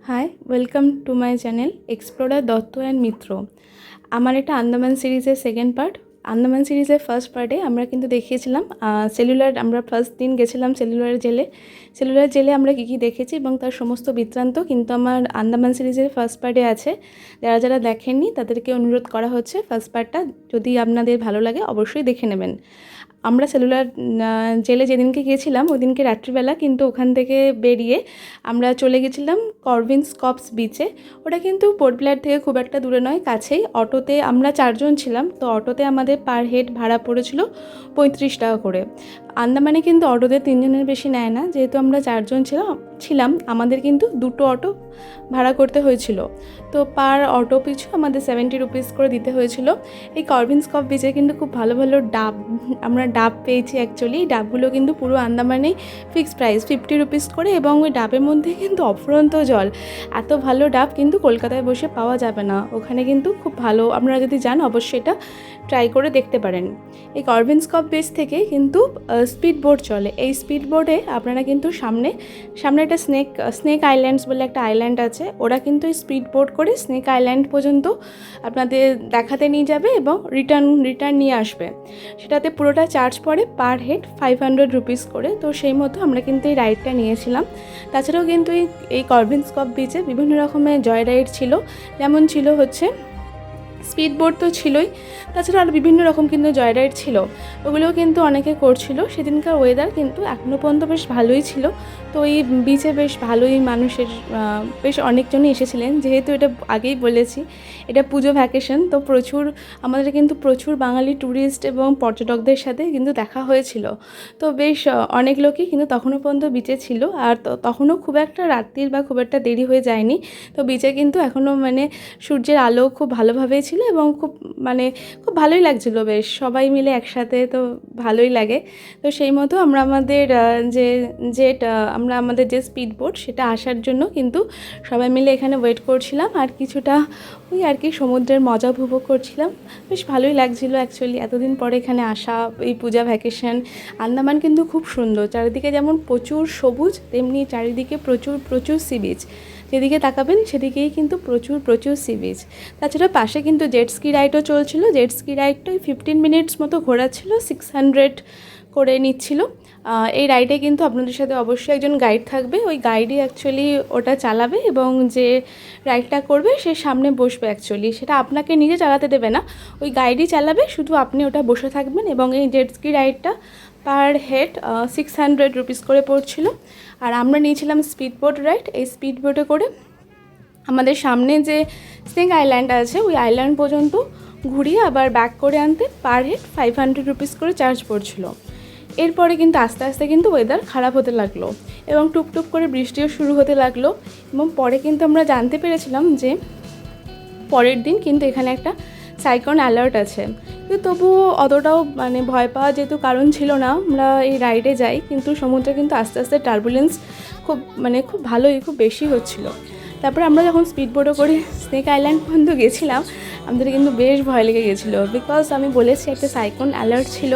High, welcome to my channel explorer Dutta and Mitra. আমার এটা আন্দামান সিরিজের সেকেন্ড পার্ট। আন্দামান সিরিজের ফার্স্ট পার্টে আমরা কিন্তু দেখিয়েছিলাম সেলুলার। আমরা ফার্স্ট দিন গেছিলাম সেলুলার জেলে আমরা কী কী দেখেছি এবং তার সমস্ত বৃত্তান্ত কিন্তু আমার আন্দামান সিরিজের ফার্স্ট পার্টে আছে। যারা যারা দেখেননি তাদেরকে অনুরোধ করা হচ্ছে ফার্স্ট পার্টটা যদি আপনাদের ভালো লাগে অবশ্যই দেখে নেবেন। আমরা সেলুলার জেলে যেদিনকে গিয়েছিলাম ওই দিনকে রাত্রিবেলা কিন্তু ওখান থেকে বেরিয়ে আমরা চলে গেছিলাম করভিন্স কপস বিচে। ওটা কিন্তু পোর্ট ব্লেয়ার থেকে খুব একটা দূরে নয়, কাছেই। অটোতে আমরা 4 জন ছিলাম, তো অটোতে আমাদের পার হেড ভাড়া পড়েছিল 35 টাকা করে। আন্দামানে কিন্তু অটোতে 3 জনের বেশি নেয় না, যেহেতু আমরা 4 জন ছিলাম আমাদের কিন্তু 2টো অটো ভাড়া করতে হয়েছিল। তো পার অটো পিছু আমাদের 70 রুপিস করে দিতে হয়েছিল। এই করভিন্স কপ বিচে কিন্তু খুব ভালো ভালো আমরা ডাব পেয়েছি। অ্যাকচুয়ালি ডাবগুলো কিন্তু পুরো আন্দামানেই ফিক্সড প্রাইস 50 রুপিস করে, এবং ওই ডাবের মধ্যে কিন্তু অফুরন্ত জল। এত ভালো ডাব কিন্তু কলকাতায় বসে পাওয়া যাবে না। ওখানে কিন্তু খুব ভালো, আপনারা যদি যান অবশ্যই এটা ট্রাই করে দেখতে পারেন। এই করভিন্স কপ বিচ থেকে কিন্তু স্পিড বোট চলে। এই স্পিড বোটে আপনারা কিন্তু সামনে একটা স্নেক আইল্যান্ডস বলে একটা আইল্যান্ড আছে, ওরা কিন্তু স্পিড বোট করে স্নেক আইল্যান্ড পর্যন্ত আপনাদের দেখাতে নিয়ে যাবে এবং রিটার্ন নিয়ে আসবে। সেটাতে পুরোটা চার্জ পড়ে পার হেড 500 রুপিস করে। তো সেই মতো আমরা কিন্তু এই রাইডটা নিয়েছিলাম। তাছাড়াও কিন্তু এই করভিন্স কপ বিচে বিভিন্ন রকমের জয় রাইড ছিল, যেমন ছিল হচ্ছে স্পিড বোট তো ছিলই, তাছাড়া আরও বিভিন্ন রকম কিন্তু জয় রাইড ছিল, ওগুলোও কিন্তু অনেকে করছিল। সেদিনকার ওয়েদার কিন্তু এখনও পর্যন্ত বেশ ভালোই ছিল। তো এই বিচে বেশ ভালোই মানুষের বেশ অনেকজনই এসেছিলেন, যেহেতু এটা আগেই বলেছি এটা পুজো ভ্যাকেশন। তো আমাদের কিন্তু প্রচুর বাঙালি ট্যুরিস্ট এবং পর্যটকদের সাথে কিন্তু দেখা হয়েছিল। তো বেশ অনেক লোকই কিন্তু তখনও পর্যন্ত বিচে ছিল, আর তখনও খুব একটা রাত্রির বা খুব একটা দেরি হয়ে যায়নি। তো বিচে কিন্তু এখনও সূর্যের আলো খুব ভালোভাবেই ছিল এবং খুব ভালোই লাগছিলো বেশ, সবাই মিলে একসাথে, তো ভালোই লাগে। তো সেই মতো আমরা আমাদের যে স্পিড বোট সেটা আসার জন্য কিন্তু সবাই মিলে এখানে ওয়েট করছিলাম, আর কিছুটা ওই আর কি সমুদ্রের মজা উপভোগ করছিলাম। বেশ ভালোই লাগছিলো অ্যাকচুয়ালি এতদিন পরে এখানে আসা, এই পূজা ভ্যাকেশন। আন্দামান কিন্তু খুব সুন্দর, চারিদিকে যেমন প্রচুর সবুজ তেমনি চারিদিকে প্রচুর সি বিচ। যেদিকে তাকাবেন সেদিকেই কিন্তু প্রচুর সি বিচ। তাছাড়া পাশে কিন্তু জেট স্কি রাইডও চলছিল। জেট স্কি রাইডটা 15 মিনিটস মতো ঘোরাচ্ছিল, 600 করে নিচ্ছিল। এই রাইডে কিন্তু আপনাদের সাথে অবশ্যই একজন গাইড থাকবে, ওই গাইডই অ্যাকচুয়ালি ওটা চালাবে এবং যে রাইডটা করবে সে সামনে বসবে। অ্যাকচুয়ালি সেটা আপনাকে নিজে চালাতে দেবে না, ওই গাইডই চালাবে, শুধু আপনি ওটা বসে থাকবেন। এবং এই জেট স্কি রাইডটা পার হেড 600 রুপিস করে পড়ছিল। আর আমরা নিয়েছিলাম স্পিড বোট রাইড। এই স্পিড বোটে করে আমাদের সামনে যে স্নেক আইল্যান্ড আছে ওই আইল্যান্ড পর্যন্ত ঘুরিয়ে আবার ব্যাক করে আনতে পার হেড 500 রুপিস করে চার্জ পড়ছিল। এরপরে কিন্তু আস্তে আস্তে কিন্তু ওয়েদার খারাপ হতে লাগলো এবং টুপটুপ করে বৃষ্টিও শুরু হতে লাগলো। এবং পরে কিন্তু আমরা জানতে পেরেছিলাম যে পরের দিন কিন্তু এখানে একটা সাইক্লোন অ্যালার্ট আছে। কিন্তু তবুও অতটাও ভয় পাওয়া যেহেতু কারণ ছিল না, আমরা এই রাইডে যাই। কিন্তু সমুদ্রে কিন্তু আস্তে আস্তে টার্বুলেন্স খুব ভালোই খুব বেশি হচ্ছিলো। তারপরে আমরা যখন স্পিড বোটে করে স্নেক আইল্যান্ড পর্যন্ত গেছিলাম, আমাদের কিন্তু বেশ ভয় লেগে গেছিলো, বিকজ আমি বলেছি একটা সাইক্লোন অ্যালার্ট ছিল,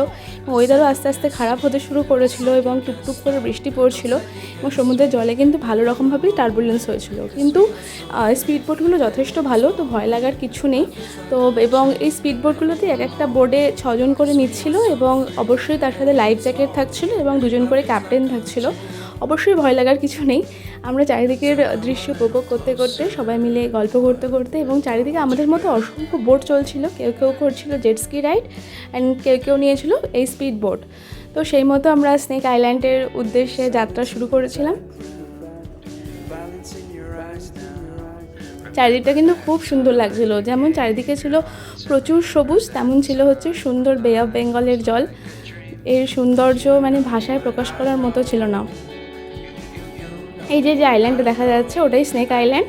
ওয়েদারও আস্তে আস্তে খারাপ হতে শুরু করেছিল এবং টুকটুক করে বৃষ্টি পড়ছিল এবং সমুদ্রের জলে কিন্তু ভালো রকমভাবেই টার্বুলেন্স হয়েছিল। কিন্তু স্পিড বোটগুলো যথেষ্ট ভালো, তো ভয় লাগার কিছু নেই। তো এবং এই স্পিড বোটগুলোতে একটা বোর্ডে 6 জন করে নিচ্ছিল এবং অবশ্যই তার সাথে লাইফ জ্যাকেট থাকছিল এবং 2 জন করে ক্যাপ্টেন থাকছিল। অবশ্যই ভয় লাগার কিছু নেই। আমরা চারিদিকের দৃশ্য উপভোগ করতে করতে সবাই মিলে গল্প করতে করতে, এবং চারিদিকে আমাদের মতো অসংখ্য বোট চলছিল, কেউ করছিল জেট স্কি রাইড অ্যান্ড কেউ নিয়েছিল এই স্পিড বোট। তো সেই মতো আমরা স্নেক আইল্যান্ডের উদ্দেশ্যে যাত্রা শুরু করেছিলাম। চারিদিকটা কিন্তু খুব সুন্দর লাগছিল, যেমন চারিদিকে ছিল প্রচুর সবুজ, তেমন ছিল হচ্ছে সুন্দর বে অফ বেঙ্গলের জল। এর সৌন্দর্য ভাষায় প্রকাশ করার মতো ছিল না। এই যে আইল্যান্ডটা দেখা যাচ্ছে ওটাই স্নেক আইল্যান্ড।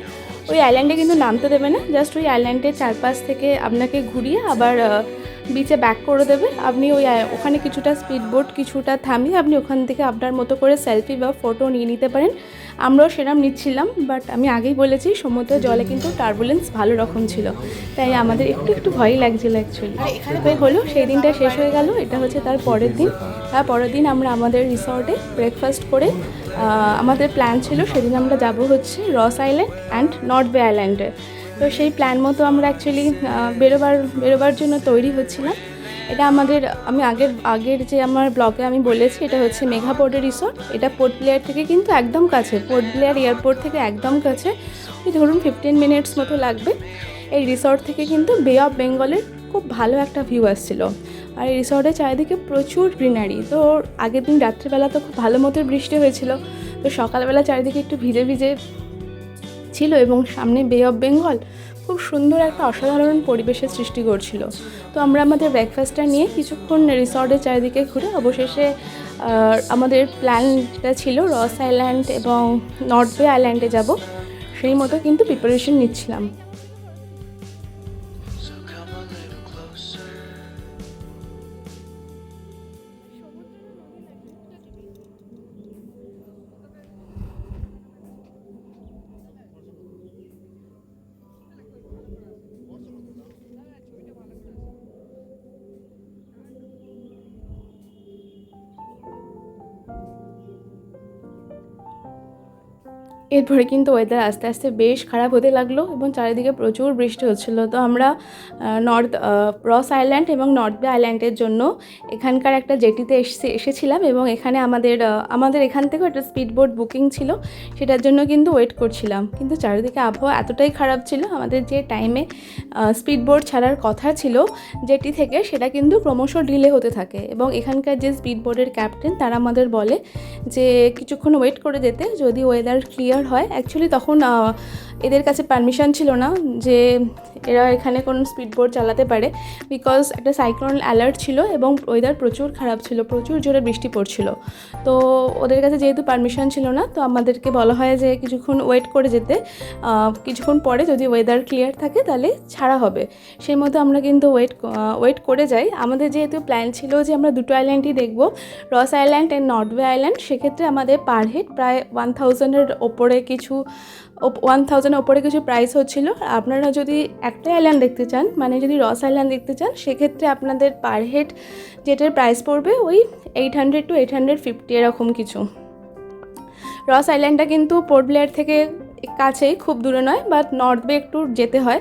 ওই আইল্যান্ডে কিন্তু নামতে দেবে না, জাস্ট ওই আইল্যান্ডের চারপাশ থেকে আপনাকে ঘুরিয়ে আবার বিচে ব্যাক করে দেবে। আপনি ওখানে কিছুটা স্পিড বোট কিছুটা থামিয়ে আপনি ওখান থেকে আপনার মতো করে সেলফি বা ফটো নিয়ে নিতে পারেন। আমরাও সেরকম নিচ্ছিলাম, বাট আমি আগেই বলেছি সমুদ্রের জলে কিন্তু টার্বুলেন্স ভালো রকম ছিল, তাই আমাদের একটু ভয়ই লাগছিল অ্যাকচুয়ালি। এখানে হলো সেই দিনটা শেষ হয়ে গেল, এটা হচ্ছে তার পরের দিন আমরা আমাদের রিসর্টে ব্রেকফাস্ট করে আমাদের প্ল্যান ছিল সেদিন আমরা যাব হচ্ছে রস আইল্যান্ড অ্যান্ড নর্থ বে আইল্যান্ডে। তো সেই প্ল্যান মতো আমরা অ্যাকচুয়ালি বেরোবার জন্য তৈরি হচ্ছিলাম। এটা আমি আগের যে আমার ব্লগে আমি বলেছি, এটা হচ্ছে মেঘা পোর্টের রিসর্ট। এটা পোর্ট ব্লেয়ার থেকে কিন্তু একদম কাছে, পোর্ট ব্লেয়ার এয়ারপোর্ট থেকে একদম কাছে, ওই ধরুন 15 মিনিটস মতো লাগবে। এই রিসর্ট থেকে কিন্তু বে অফ বেঙ্গলের খুব ভালো একটা ভিউ আসছিলো। আর এই রিসর্টের চারিদিকে প্রচুর গ্রিনারি। তো আগের দিন রাত্রিবেলা তো খুব ভালো মতো বৃষ্টি হয়েছিল, তো সকালবেলা চারিদিকে একটু ভিজে ভিজে ছিল এবং সামনে বে অফ বেঙ্গল খুব সুন্দর একটা অসাধারণ পরিবেশের সৃষ্টি করছিল। তো আমরা আমাদের ব্রেকফাস্টটা নিয়ে কিছুক্ষণ রিসর্টের চারিদিকে ঘুরে অবশেষে আমাদের প্ল্যানটা ছিল রস আইল্যান্ড এবং নর্থ বে আইল্যান্ডে যাব, সেই মতো কিন্তু প্রিপারেশন নিচ্ছিলাম। এরপরে কিন্তু ওয়েদার আস্তে আস্তে বেশ খারাপ হতে লাগলো এবং চারিদিকে প্রচুর বৃষ্টি হচ্ছিলো। তো আমরা রস আইল্যান্ড এবং নর্থ বে আইল্যান্ডের জন্য এখানকার একটা জেটিতে এসেছিলাম এবং এখানে আমাদের এখান থেকেও একটা স্পিড বোট বুকিং ছিল, সেটার জন্য কিন্তু ওয়েট করছিলাম। কিন্তু চারিদিকে আবহাওয়া এতটাই খারাপ ছিল, আমাদের যে টাইমে স্পিড বোট ছাড়ার কথা ছিল জেটি থেকে, সেটা কিন্তু ক্রমশ ডিলে হতে থাকে। এবং এখানকার যে স্পিড বোটের ক্যাপ্টেন তারা আমাদের বলে যে কিছুক্ষণ ওয়েট করে যেতে, যদি ওয়েদার ক্লিয়ার হয়। অ্যাকচুয়ালি তখন এদের কাছে পারমিশন ছিল না যে এরা এখানে কোনো স্পিড বোট চালাতে পারে, বিকজ একটা সাইক্লোন অ্যালার্ট ছিল এবং ওয়েদার প্রচুর খারাপ ছিল, প্রচুর জোরে বৃষ্টি পড়ছিল। তো ওদের কাছে যেহেতু পারমিশন ছিল না, তো আমাদেরকে বলা হয় যে কিছুক্ষণ ওয়েট করে যেতে, কিছুক্ষণ পরে যদি ওয়েদার ক্লিয়ার থাকে তাহলে ছাড়া হবে। সেই মতো আমরা কিন্তু ওয়েট করে যাই। আমাদের যেহেতু প্ল্যান ছিল যে আমরা দুটো আইল্যান্ডই দেখব, রস আইল্যান্ড অ্যান্ড নর্থ বে আইল্যান্ড, সেক্ষেত্রে আমাদের পার হেড প্রায় 1000-এর ওপরে কিছু প্রাইস হচ্ছিল। আপনারা যদি একটা আইল্যান্ড দেখতে চান, মানে যদি রস আইল্যান্ড দেখতে চান, সেক্ষেত্রে আপনাদের পার হেড যেটার প্রাইস পড়বে ওই 800 to 850 এরকম কিছু। রস আইল্যান্ডটা কিন্তু পোর্ট ব্লেয়ার থেকে কাছেই, খুব দূরে নয়, বাট নর্থ বে একটু যেতে হয়।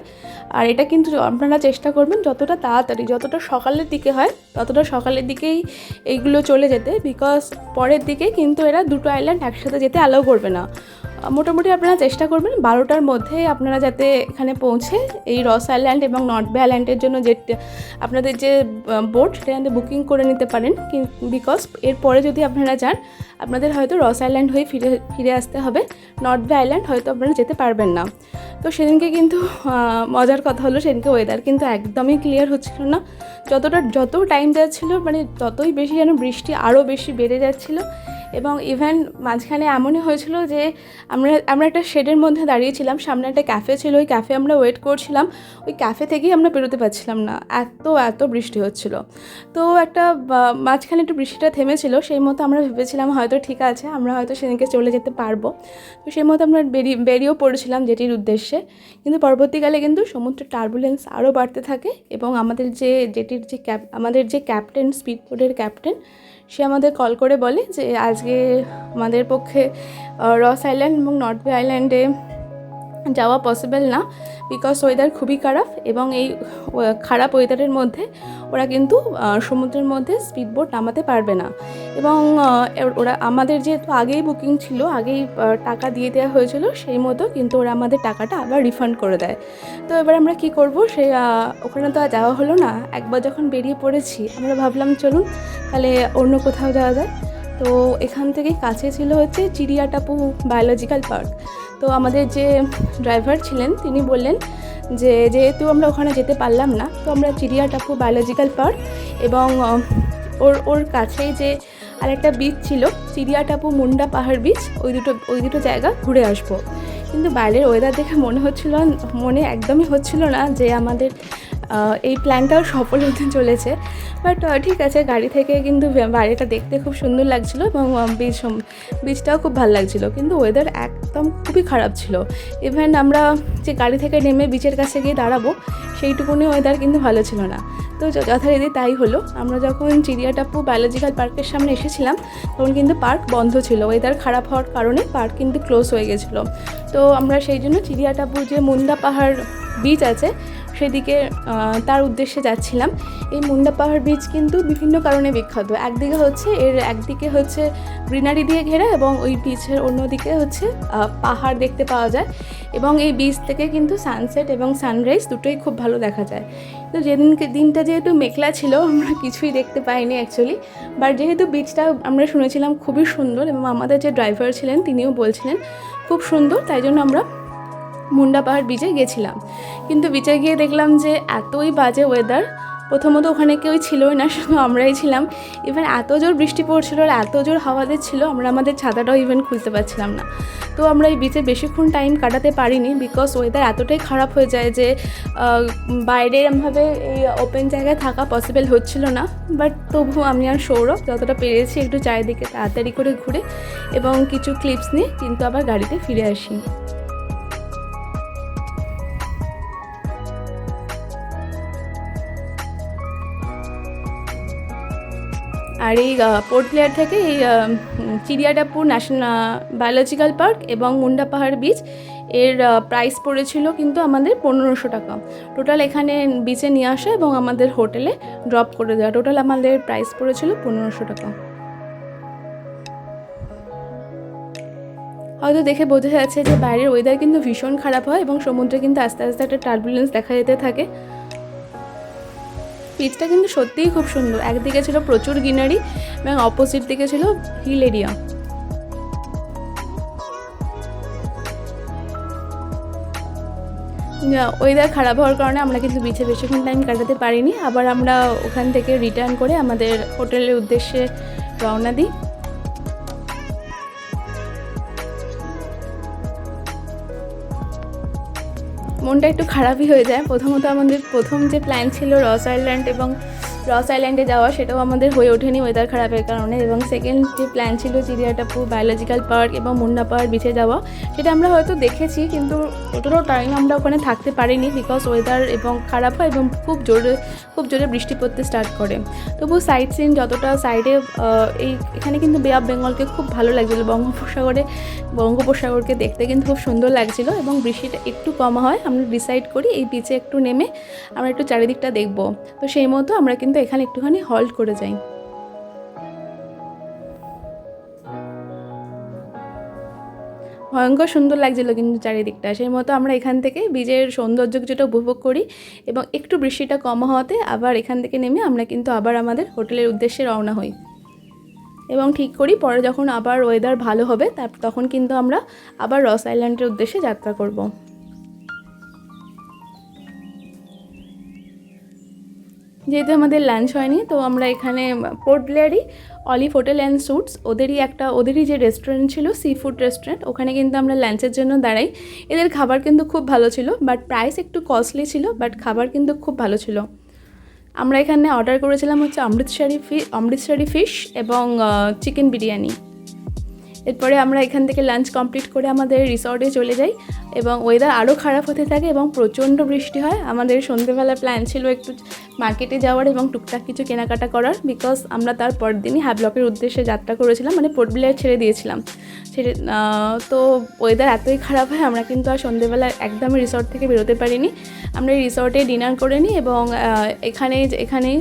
আর এটা কিন্তু আপনারা চেষ্টা করবেন যতটা তাড়াতাড়ি, যতটা সকালের দিকে হয় ততটা সকালের দিকেই এইগুলো চলে যেতে, বিকজ পরের দিকে কিন্তু এরা দুটো আইল্যান্ড একসাথে যেতে অ্যালাউ করবে না। মোটামুটি আপনারা চেষ্টা করবেন 12টার মধ্যে আপনারা যাতে এখানে পৌঁছে এই রস আইল্যান্ড এবং নর্থ বে আইল্যান্ডের জন্য যে আপনাদের যে বোট সেটা কিন্তু বুকিং করে নিতে পারেন, বিকজ এরপরে যদি আপনারা যান আপনাদের হয়তো রস আইল্যান্ড হয়ে ফিরে আসতে হবে, নর্থ বে আইল্যান্ড হয়তো আপনারা যেতে পারবেন না। তো সেদিনকে কিন্তু মজার কথা হলো, সেদিনকে ওয়েদার কিন্তু একদমই ক্লিয়ার হচ্ছিল না। যত টাইম যাচ্ছিলো মানে ততই বেশি যেন বৃষ্টি আরও বেশি বেড়ে যাচ্ছিলো। এবং ইভেন মাঝখানে এমনই হয়েছিল যে আমরা একটা শেডের মধ্যে দাঁড়িয়েছিলাম, সামনে একটা ক্যাফে ছিল, ওই ক্যাফে আমরা ওয়েট করছিলাম, ওই ক্যাফে থেকেই আমরা বেরোতে পারছিলাম না, এত বৃষ্টি হচ্ছিল। তো একটা মাঝখানে একটু বৃষ্টিটা থেমেছিল, সেই মতো আমরা ভেবেছিলাম হয়তো ঠিক আছে, আমরা হয়তো সেদিনকে চলে যেতে পারবো। তো সেই মতো আমরা বেরিয়েও পড়েছিলাম জেটির উদ্দেশ্যে। কিন্তু পরবর্তীকালে কিন্তু সমুদ্রের টার্বুলেন্স আরও বাড়তে থাকে এবং আমাদের যে ক্যাপ্টেন, স্পিড বোটের ক্যাপ্টেন, সে আমাদের কল করে বলে যে আজকে আমাদের পক্ষে রস আইল্যান্ড এবং নর্থ বে আইল্যান্ডে যাওয়া পসিবল না, বিকজ ওয়েদার খুবই খারাপ এবং এই খারাপ ওয়েদারের মধ্যে ওরা কিন্তু সমুদ্রের মধ্যে স্পিড বোট নামাতে পারবে না। এবং ওরা আমাদের যেহেতু আগেই বুকিং ছিল, আগেই টাকা দিয়ে দেওয়া হয়েছিল, সেই মতো কিন্তু ওরা আমাদের টাকাটা আবার রিফান্ড করে দেয়। তো এবার আমরা কি করব, ওখানে তো আর যাওয়া হলো না। একবার যখন বেরিয়ে পড়েছি আমরা ভাবলাম চলুন তাহলে অন্য কোথাও যাওয়া যায়। তো এখান থেকে কাছে ছিল হচ্ছে চিড়িয়াটাপু বায়োলজিক্যাল পার্ক। তো আমাদের যে ড্রাইভার ছিলেন তিনি বললেন যে যেহেতু আমরা ওখানে যেতে পারলাম না, তো আমরা চিড়িয়াটাপু বায়োলজিক্যাল পার্ক এবং ওর কাছেই যে আরেকটা বিচ ছিল চিড়িয়াটাপু মুন্ডা পাহাড় বিচ, ওই দুটো জায়গা ঘুরে আসবো। কিন্তু বাইরের ওয়েদার দেখে মনে একদমই হচ্ছিল না যে আমাদের এই প্ল্যানটাও সফল হতে চলেছে। বাট ঠিক আছে, গাড়ি থেকে কিন্তু বাড়িটা দেখতে খুব সুন্দর লাগছিলো এবং বীজটাও খুব ভালো লাগছিলো, কিন্তু ওয়েদার একদম খুবই খারাপ ছিল। ইভেন আমরা যে গাড়ি থেকে নেমে বিচের কাছে গিয়ে দাঁড়াবো সেইটুকুনি ওয়েদার কিন্তু ভালো ছিল না। তো যথারীতি তাই হলো। আমরা যখন চিড়িয়াটাপ্পু বায়োলজিক্যাল পার্কের সামনে এসেছিলাম তখন কিন্তু পার্ক বন্ধ ছিল, ওয়েদার খারাপ হওয়ার কারণে পার্ক কিন্তু ক্লোজ হয়ে গেছিলো। তো আমরা সেই জন্য চিড়িয়াটাপ্পু যে মুন্ডা পাহাড় বিচ আছে সেদিকে তার উদ্দেশ্যে যাচ্ছিলাম। এই মুন্ডা পাহাড় বিচ কিন্তু বিভিন্ন কারণে বিখ্যাত। একদিকে হচ্ছে গ্রিনারি দিয়ে ঘেরা এবং ওই বিচের অন্যদিকে হচ্ছে পাহাড় দেখতে পাওয়া যায় এবং এই বিচ থেকে কিন্তু সানসেট এবং সানরাইজ দুটোই খুব ভালো দেখা যায়। তো দিনটা যেহেতু মেঘলা ছিল আমরা কিছুই দেখতে পাইনি অ্যাকচুয়ালি, বাট যেহেতু বিচটা আমরা শুনেছিলাম খুবই সুন্দর এবং আমাদের যে ড্রাইভার ছিলেন তিনিও বলছিলেন খুব সুন্দর, তাই জন্য আমরা মুন্ডা পাহাড় বিচে গেছিলাম। কিন্তু বিচে গিয়ে দেখলাম যে এতই বাজে ওয়েদার। প্রথমত ওখানে কেউই ছিলই না, শুধু আমরাই ছিলাম। ইভেন এত জোর বৃষ্টি পড়ছিল আর এত জোর হাওয়া দিচ্ছিল আমরা আমাদের ছাতাটাও ইভেন খুলতে পারছিলাম না। তো আমরা এই বিচে বেশিক্ষণ টাইম কাটাতে পারিনি, বিকজ ওয়েদার এতটাই খারাপ হয়ে যায় যে বাইরে এরমভাবে এই ওপেন জায়গায় থাকা পসিবল হচ্ছিল না। বাট তবু আমি আর সৌরভ যতটা পেরেছি একটু চারিদিকে তাড়াতাড়ি করে ঘুরে এবং কিছু ক্লিপস নিয়ে কিন্তু আবার গাড়িতে ফিরে আসি। আর এই পোর্ট ব্লেয়ার থেকে এই চিড়িয়াটাপ্পু ন্যাশনাল বায়োলজিক্যাল পার্ক এবং মুন্ডা পাহাড় বিচ এর প্রাইস পড়েছিল কিন্তু আমাদের 1500 টাকা। টোটাল এখানে বিচে নিয়ে আসা এবং আমাদের হোটেলে ড্রপ করে দেওয়া, টোটাল আমাদের প্রাইস পড়েছিল 1500 টাকা। হয়তো দেখে বোঝা যাচ্ছে যে বাইরের ওয়েদার কিন্তু ভীষণ খারাপ হয় এবং সমুদ্রে কিন্তু আস্তে আস্তে একটা টার্বুলেন্স দেখা যেতে থাকে। বিচটা কিন্তু সত্যিই খুব সুন্দর, একদিকে ছিল প্রচুর গ্রিনারি এবং অপোজিট দিকে ছিল হিল এরিয়া। ওয়েদার খারাপ হওয়ার কারণে আমরা কিন্তু বিচে বেশিক্ষণ টাইম কাটাতে পারিনি। আবার আমরা ওখান থেকে রিটার্ন করে আমাদের হোটেলের উদ্দেশ্যে রওনা দিই। মনটা একটু খারাপই হয়ে যায়। প্রথমত আমাদের প্রথম যে প্ল্যান ছিল রস আইল্যান্ডে যাওয়া, সেটাও আমাদের হয়ে ওঠেনি ওয়েদার খারাপের কারণে। এবং সেকেন্ড যে প্ল্যান ছিল চিড়িয়াটাপ্পু বায়োলজিক্যাল পার্ক এবং মুন্ডা পাহাড় বিচে যাওয়া, সেটা আমরা হয়তো দেখেছি কিন্তু অতটাও টাইম আমরা ওখানে থাকতে পারিনি, বিকজ ওয়েদার এবং খারাপ হয় এবং খুব জোরে বৃষ্টি পড়তে স্টার্ট করে। তবু সাইট সিন যতটা সাইডে এখানে কিন্তু বে অফ বেঙ্গলকে খুব ভালো লাগছিলো, বঙ্গোপসাগরকে দেখতে কিন্তু খুব সুন্দর লাগছিল। এবং বৃষ্টিটা একটু কম হয় আমরা ডিসাইড করি এই বিচে একটু নেমে আমরা একটু চারিদিকটা দেখব। তো সেই মতো আমরা কিন্তু এখানে একটুখানি হল্ট করে যাই। ভয়ঙ্কর সুন্দর লাগছিল কিন্তু চারিদিকটা, সেই মতো আমরা এখান থেকে বীজের সৌন্দর্য কিছুটা উপভোগ করি এবং একটু বৃষ্টিটা কম হওয়াতে আবার এখান থেকে নেমে আমরা কিন্তু আবার আমাদের হোটেলের উদ্দেশ্যে রওনা হই এবং ঠিক করি পরে যখন আবার ওয়েদার ভালো হবে তখন কিন্তু আমরা আবার রস আইল্যান্ডের উদ্দেশ্যে যাত্রা করব। যেহেতু আমাদের লাঞ্চ হয়নি, তো আমরা এখানে পোর্ট ব্লেয়ারই অলিভ হোটেল অ্যান্ড স্যুটস ওদেরই যে রেস্টুরেন্ট ছিল সি ফুড রেস্টুরেন্ট, ওখানে কিন্তু আমরা লাঞ্চের জন্য দাঁড়াই। এদের খাবার কিন্তু খুব ভালো ছিল, বাট প্রাইস একটু কস্টলি ছিল, বাট খাবার কিন্তু খুব ভালো ছিল। আমরা এখানে অর্ডার করেছিলাম হচ্ছে অমৃতসরি ফিশ এবং চিকেন বিরিয়ানি। এরপরে আমরা এখান থেকে লাঞ্চ কমপ্লিট করে আমাদের রিসর্টে চলে যাই এবং ওয়েদার আরও খারাপ হতে থাকে এবং প্রচণ্ড বৃষ্টি হয়। আমাদের সন্ধ্যেবেলা প্ল্যান ছিল একটু মার্কেটে যাওয়ার এবং টুকটাক কিছু কেনাকাটা করার, বিকজ আমরা তার পরের দিনই হ্যাভলকের উদ্দেশ্যে যাত্রা করেছিলাম, মানে পোর্ট ব্লেয়ার ছেড়ে দিয়েছিলাম। তো ওয়েদার এতই খারাপ হয় আমরা কিন্তু আর সন্ধ্যেবেলা একদমই রিসর্ট থেকে বেরোতে পারিনি। আমরা রিসর্টে ডিনার করে নিই এবং এখানেই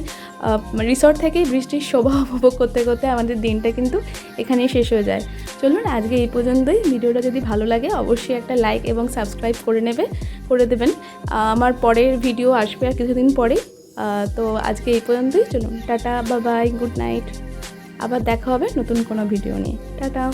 রিসর্ট থেকেই বৃষ্টির শোভা উপভোগ করতে করতে আমাদের দিনটা কিন্তু এখানেই শেষ হয়ে যায়। চলুন আজকে এই পর্যন্তই। ভিডিওটা যদি ভালো লাগে অবশ্যই একটা লাইক এবং সাবস্ক্রাইব করে দেবেন। আমার পরের ভিডিও আসবে আর কিছুদিন পরে। তো আজকে এই পর্যন্তই। চলুন tata, bye bye, good night. আবার দেখা হবে নতুন কোনো ভিডিও নিয়ে। টাটা।